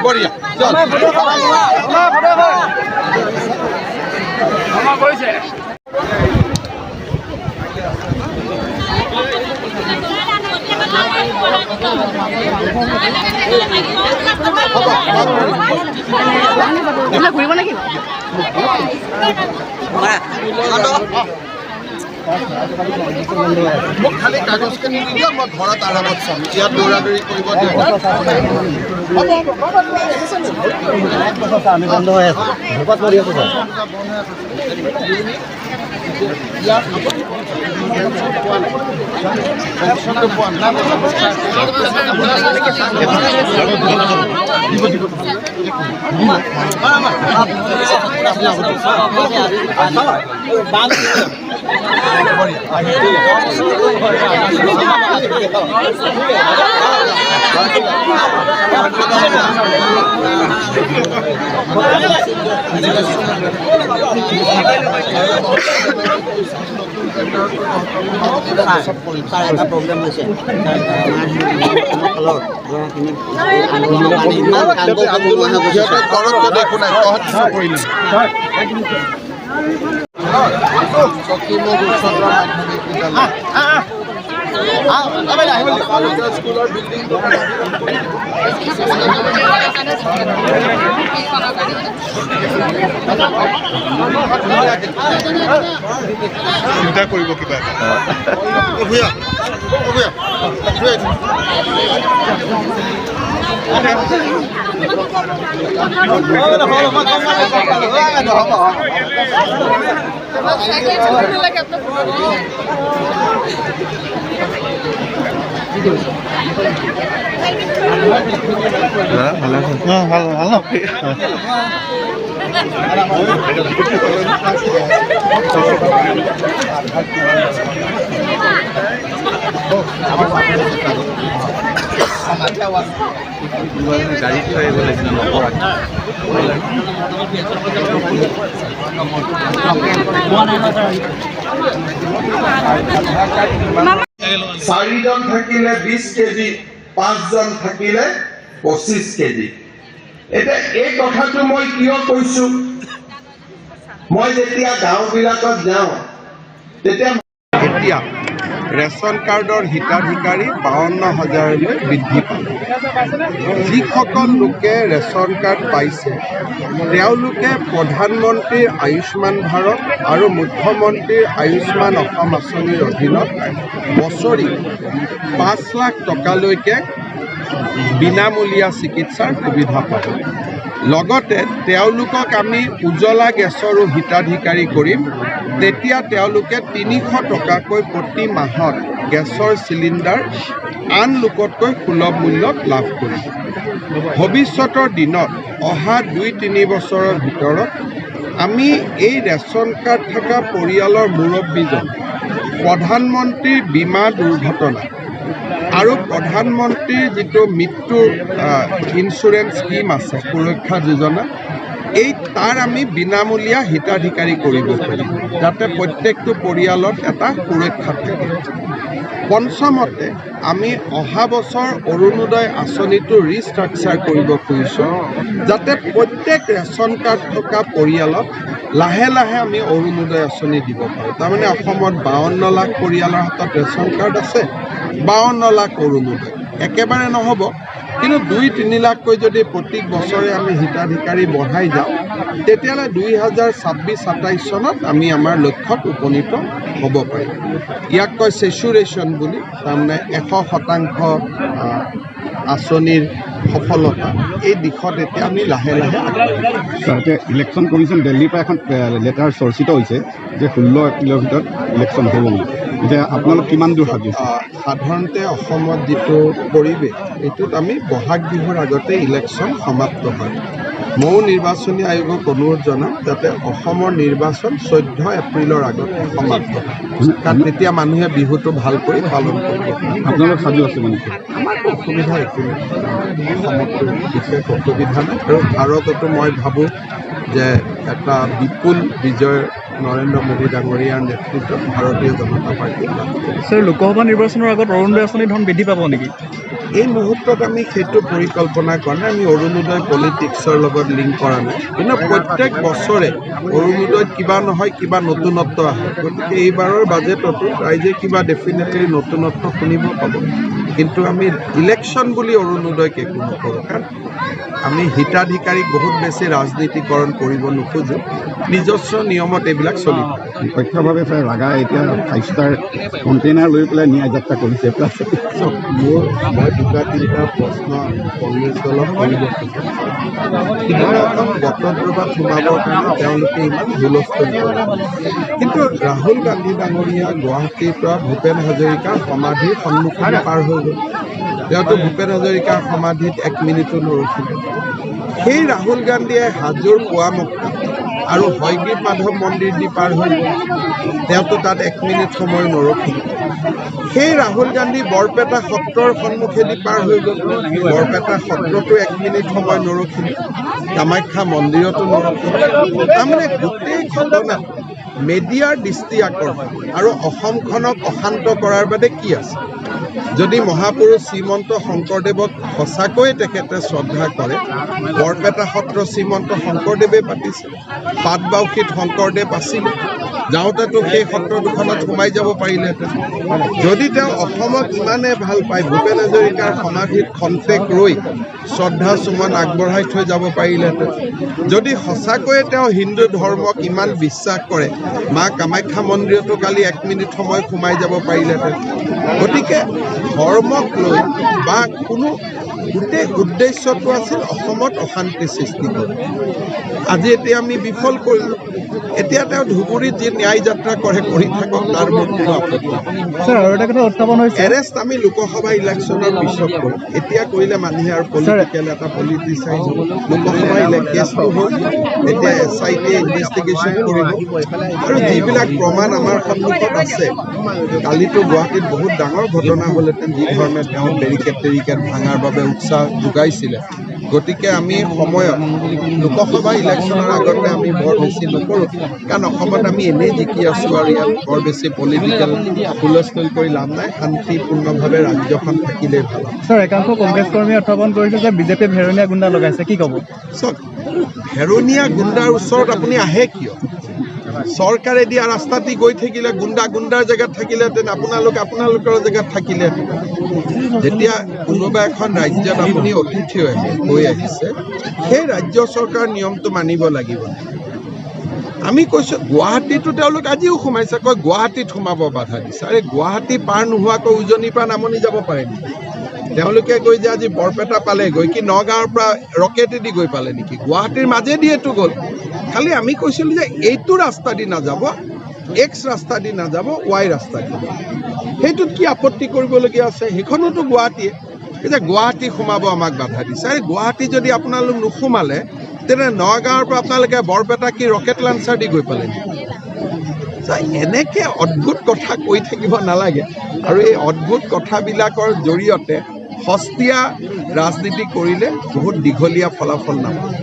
बढ़िया ঘুৰিব নেকি মোক খালি কাগজখিনি দি দিয়ক মই ঘৰত আৰামত চাম ইয়াত দৌৰাদৌৰি কৰিব এটা প্ৰব্লেম হৈছে স্কুলৰ বিল্ডিং চিন্তা কৰিব কিবা গাড়ী থৈ আহিব লাগিছিল চাৰিজন থাকিলে 20 কেজি 5জন থাকিলে 25 কেজি এটা এই কথাটো মই কিয় কৈছো মই যেতিয়া গাঁওবিলাকত যাওঁ তেতিয়া এতিয়া ৰেচন কাৰ্ডৰ হিতাধিকাৰী 52,000লৈ বৃদ্ধি পালে যিসকল লোকে ৰেচন কাৰ্ড পাইছে তেওঁলোকে প্ৰধানমন্ত্ৰীৰ আয়ুষ্মান ভাৰত আৰু মুখ্যমন্ত্ৰীৰ আয়ুষ্মান অসম আঁচনিৰ অধীনত বছৰি 5 লাখ টকালৈকে বিনামূলীয়া চিকিৎসাৰ সুবিধা পাব লগতে তেওঁলোকক আমি উজ্জ্বলা গেছৰো হিতাধিকাৰী কৰিম তেতিয়া তেওঁলোকে 300 টকাকৈ প্ৰতি মাহত গেছৰ চিলিণ্ডাৰ আন লোকতকৈ সুলভ মূল্যত লাভ কৰিব ভৱিষ্যতৰ দিনত অহা 2-3 বছৰৰ ভিতৰত আমি এই ৰেচন কাৰ্ড থকা পৰিয়ালৰ মুৰব্বীজন প্ৰধানমন্ত্ৰীৰ বীমা দুৰ্ঘটনা আৰু প্ৰধানমন্ত্ৰীৰ যিটো মৃত্যু ইনস্যুৰেঞ্চ স্কিম আছে সুৰক্ষা যোজনা এই তাৰ আমি বিনামূলীয়া হিতাধিকাৰী কৰিব পাৰিম যাতে প্ৰত্যেকটো পৰিয়ালত এটা সুৰক্ষা থাকে পঞ্চমতে আমি অহা বছৰ অৰুণোদয় আঁচনিটো ৰিষ্ট্ৰাকচাৰ কৰিব খুজিছোঁ যাতে প্ৰত্যেক ৰেচন কাৰ্ড থকা পৰিয়ালত লাহে লাহে আমি অৰুণোদয় আঁচনি দিব পাৰোঁ তাৰমানে অসমত 52 লাখ পৰিয়ালৰ হাতত ৰেচন কাৰ্ড আছে 52 লাখ অৰুণোদয় একেবাৰে নহ'ব কিন্তু 2-3 লাখকৈ যদি প্ৰত্যেক বছৰে আমি হিতাধিকাৰী বঢ়াই যাওঁ তেতিয়াহ'লে 2026-27 চনত আমি আমাৰ লক্ষ্যত উপনীত হ'ব পাৰিম। ইয়াক কয় চেচুৰেশ্যন বুলি, তাৰমানে 100% আঁচনিৰ সফলতা এই দিশত এতিয়া আমি লাহে লাহে আগবাঢ়িছোঁ। এতিয়া ইলেকশ্যন কমিশ্যন দিল্লীৰ পৰা এখন লেটাৰ চৰ্চিত হৈছে যে 16 এপ্ৰিলৰ ভিতৰত ইলেকশ্যন হ'ব বুলি। এতিয়া আপোনালোক কিমান দূৰ সাজু? সাধাৰণতে অসমত যিটো পৰিৱেশ এইটোত আমি বহাগ বিহুৰ আগতে ইলেকশ্যন সমাপ্ত হয়। ময়ো নিৰ্বাচনী আয়োগক অনুৰোধ জনাম যাতে অসমৰ নিৰ্বাচন 14 এপ্ৰিলৰ আগতে সমাপ্ত হয়, কাৰণ তেতিয়া মানুহে বিহুটো ভাল কৰি পালন কৰিব। আপোনালোক সাজু আছে মানে? আমাৰতো অসুবিধা একো নাই, অসমতো বিশেষ অসুবিধা নাই। আৰু ভাৰততো মই ভাবোঁ যে এটা বিপুল বিজয় নৰেন্দ্ৰ মোদী ডাঙৰীয়াৰ নেতৃত্বত ভাৰতীয় জনতা পাৰ্টী লাভ কৰিছে। স্যাৰ, লোকসভা নিৰ্বাচনৰ আগত অৰুণোদয় আঁচনি ধন বৃদ্ধি পাব নেকি? এই মুহূৰ্তত আমি সেইটো পৰিকল্পনা কৰা নাই। আমি অৰুণোদয় পলিটিক্সৰ লগত লিংক কৰা নাই, কিন্তু প্ৰত্যেক বছৰে অৰুণোদয়ত কিবা নহয় কিবা নতুনত্ব আহে। গতিকে এইবাৰৰ বাজেটতো ৰাইজে কিবা ডেফিনেটলি নতুনত্ব শুনিব পাব। কিন্তু আমি ইলেকশ্যন বুলি অৰুণোদয়ক একো নকৰোঁ, কাৰণ আমি হিতাধিকাৰীক বহুত বেছি ৰাজনীতিকৰণ কৰিব নোখোজোঁ। নিজস্ব নিয়মত এইবিলাক চলি থাকে। নিৰপেক্ষভাৱে ছাৰ ৰাগা এতিয়া 5 ষ্টাৰ কণ্টেইনাৰ লৈ পেলাই ন্যায় যাত্ৰা কৰিছে। মই 2-3টা প্ৰশ্ন কংগ্ৰেছ দলক কৰিব খোজোঁ। সিদিনাখন বটদ্ৰৱাত সোমাবৰ কাৰণে তেওঁলোকে ইমান হুলস্থুল কৰে, কিন্তু ৰাহুল গান্ধী ডাঙৰীয়া গুৱাহাটীৰ পৰা ভূপেন হাজৰিকাৰ সমাধিৰ সন্মুখত পাৰ হৈ গ'ল। তেওঁতো ভূপেন হাজৰিকাৰ সমাধিত 1 মিনিটো নৰখিলে। সেই ৰাহুল গান্ধীয়ে হাজোৰ পুৱামক্কা আৰু হয়গ্ৰীৱ মাধৱ মন্দিৰ দি পাৰ হৈ গ'ল, তেওঁতো তাত 1 মিনিট সময় নৰখিলে। সেই ৰাহুল গান্ধী বৰপেটা সত্ৰৰ সন্মুখেদি পাৰ হৈ গ'ল, বৰপেটা সত্ৰতো 1 মিনিট সময় নৰখিলে, কামাখ্যা মন্দিৰতো নৰখিলে। তাৰমানে গোটেই ঘটনা মেডিয়াৰ দৃষ্টি আকৰ্ষণ আৰু অসমখনক অশান্ত কৰাৰ বাদে কি আছে? যদি মহাপুৰুষ শ্ৰীমন্ত শংকৰদেৱক সঁচাকৈয়ে তেখেতে শ্ৰদ্ধা কৰে, বৰপেটা সত্ৰ শ্ৰীমন্ত শংকৰদেৱে পাতিছে, পাটবাউসীত শংকৰদেৱ আছিলে, যাওঁতেতো সেই সত্ৰ দুখনত সোমাই যাব পাৰিলেহেঁতেন। যদি তেওঁ অসমক ইমানে ভাল পায়, ভূপেন হাজৰিকাৰ সমাধিত খন্তেক ৰৈ শ্ৰদ্ধা সুমন আগবঢ়াই থৈ যাব পাৰিলেহেঁতেন। যদি সঁচাকৈয়ে তেওঁ হিন্দু ধৰ্মক ইমান বিশ্বাস কৰে, মা কামাখ্যা মন্দিৰতো কালি 1 মিনিট সময় সোমাই যাব পাৰিলেহেঁতেন। গতিকে ধৰ্মক লৈ বা কোনো গোটেই উদ্দেশ্যটো আছিল অসমত অশান্তি সৃষ্টি কৰা। আজি এতিয়া আমি বিফল কৰিলোঁ। এতিয়া তেওঁ ধুবুৰীত যি ন্যায় যাত্ৰা কৰে কৰি থাকক, তাৰ মোৰ কোনো আপত্তি নাই। এৰেষ্ট আমি লোকসভা ইলেকশ্যনৰ পিছত কৰিম। এতিয়া কৰিলে মানুহে আৰু পলিটিকেল এটা পলিটিচাইজ হ'ব। লোকসভা কেছটো হ'ল, এতিয়া SIT ইনভেষ্টিগেশ্যন কৰিব আৰু যিবিলাক প্ৰমাণ আমাৰ সন্মুখত আছে। কালিতো গুৱাহাটীত বহুত ডাঙৰ ঘটনা হ'লহেঁতেন, যি ধৰণে তেওঁ বেৰিকেড ভাঙাৰ বাবে উৎসাহ যোগাইছিলে। গতিকে আমি সময়ত লোকসভা ইলেকশ্যনৰ আগতে আমি বৰ বেছি নকৰোঁ, কাৰণ অসমত আমি এনেই জিকি আছোঁ আৰু ইয়াত বৰ বেছি পলিটিকেল হুলস্থুল কৰি লাভ নাই। শান্তিপূৰ্ণভাৱে ৰাজ্যখন থাকিলেই ভাল। স্যাৰ, একাংশ কংগ্ৰেছ কৰ্মীয়ে উত্থাপন কৰিছে যে বিজেপিয়ে ভেৰনীয়া গুণ্ডা লগাইছে, কি ক'ব? চাওক, ভেৰনীয়া গুণ্ডাৰ ওচৰত আপুনি আহে কিয়? চৰকাৰে দিয়া ৰাস্তা দি গৈ থাকিলে গুণ্ডাৰ জেগাত থাকিলেহেঁতেন, আপোনালোকৰ জেগাত থাকিলেহেঁতেন। যেতিয়া কোনোবা এখন ৰাজ্যত আপুনি অতিথি হৈ আহিছে, সেই ৰাজ্য চৰকাৰৰ নিয়মটো মানিব লাগিব। আমি কৈছোঁ গুৱাহাটীতো তেওঁলোক আজিও সোমাইছে, কয় গুৱাহাটীত সোমাব বাধা দিছে। আৰে গুৱাহাটী পাৰ নোহোৱাকৈ উজনিৰ পৰা নামনি যাব পাৰে নেকি? তেওঁলোকে কৈ যে আজি বৰপেটা পালেগৈ, কি নগাঁৱৰ পৰা ৰকেটেদি গৈ পালে নেকি? গুৱাহাটীৰ মাজেদি এইটো গ'ল। খালি আমি কৈছিলোঁ যে এইটো ৰাস্তা দি নাযাব, X ৰাস্তা দি নাযাব, Y ৰাস্তা দি। সেইটোত কি আপত্তি কৰিবলগীয়া আছে? সেইখনোতো গুৱাহাটীয়ে। যে গুৱাহাটী সোমাব আমাক বাধা দিছে। আৰে গুৱাহাটী যদি আপোনালোক নোসোমালে, তেনে নগাঁৱৰ পৰা আপোনালোকে বৰপেটা কি ৰকেট লাঞ্চাৰ দি গৈ পালে নেকি? এনেকে অদ্ভুত কথা কৈ থাকিব নালাগে। আৰু এই অদ্ভুত কথাবিলাকৰ জৰিয়তে সস্তীয়া ৰাজনীতি কৰিলে বহুত দীঘলীয়া ফলাফল নাপায়।